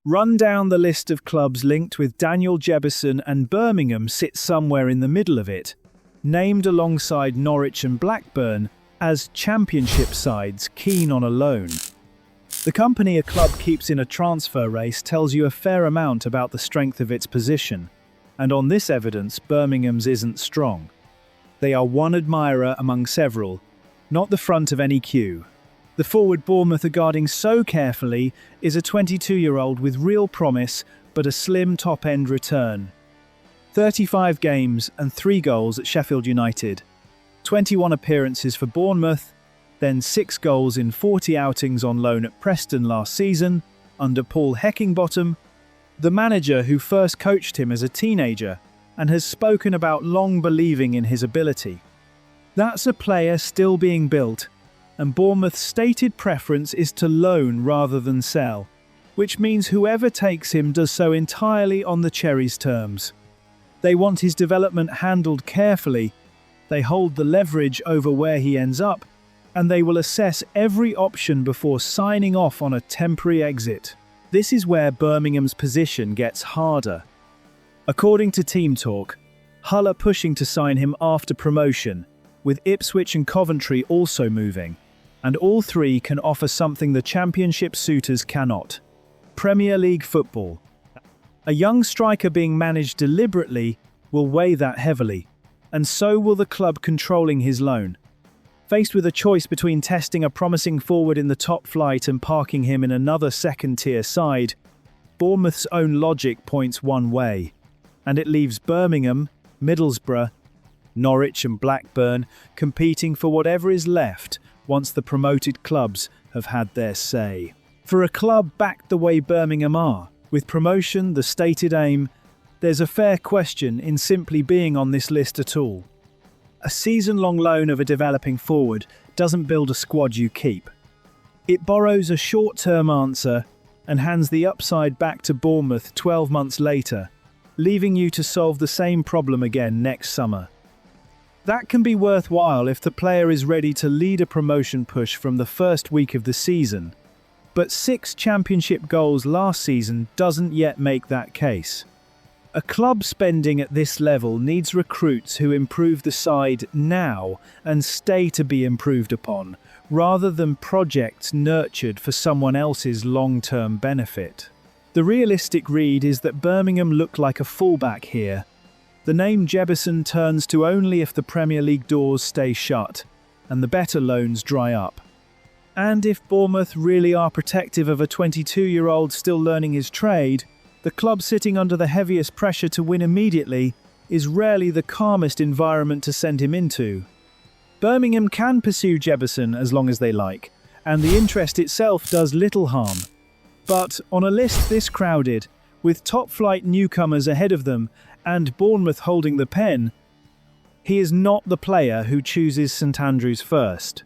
Run down the list of clubs linked with Daniel Jebbison, and Birmingham sits somewhere in the middle of it, named alongside Norwich and Blackburn as championship sides keen on a loan. The company a club keeps in a transfer race tells you a fair amount about the strength of its position, and on this evidence, Birmingham's isn't strong. They are one admirer among several, not the front of any queue. The forward Bournemouth are guarding so carefully is a 22-year-old with real promise but a slim top-end return. 35 games and 3 goals at Sheffield United, 21 appearances for Bournemouth, then 6 goals in 40 outings on loan at Preston last season under Paul Heckingbottom, the manager who first coached him as a teenager and has spoken about long believing in his ability. That's a player still being built, and Bournemouth's stated preference is to loan rather than sell, which means whoever takes him does so entirely on the Cherries' terms. They want his development handled carefully, they hold the leverage over where he ends up, and they will assess every option before signing off on a temporary exit. This is where Birmingham's position gets harder. According to Team Talk, Hull are pushing to sign him after promotion, with Ipswich and Coventry also moving, and all three can offer something the Championship suitors cannot: Premier League football. A young striker being managed deliberately will weigh that heavily, and so will the club controlling his loan. Faced with a choice between testing a promising forward in the top flight and parking him in another second-tier side, Bournemouth's own logic points one way, and it leaves Birmingham, Middlesbrough, Norwich and Blackburn competing for whatever is left once the promoted clubs have had their say. For a club backed the way Birmingham are, with promotion the stated aim, there's a fair question in simply being on this list at all. A season-long loan of a developing forward doesn't build a squad you keep. It borrows a short-term answer and hands the upside back to Bournemouth 12 months later, leaving you to solve the same problem again next summer. That can be worthwhile if the player is ready to lead a promotion push from the first week of the season, but 6 championship goals last season doesn't yet make that case. A club spending at this level needs recruits who improve the side now and stay to be improved upon, rather than projects nurtured for someone else's long-term benefit. The realistic read is that Birmingham look like a fallback here. The name Jebbison turns to only if the Premier League doors stay shut and the better loans dry up. And if Bournemouth really are protective of a 22-year-old still learning his trade, the club sitting under the heaviest pressure to win immediately is rarely the calmest environment to send him into. Birmingham can pursue Jebbison as long as they like, and the interest itself does little harm. But on a list this crowded, with top-flight newcomers ahead of them and Bournemouth holding the pen, he is not the player who chooses St Andrews first.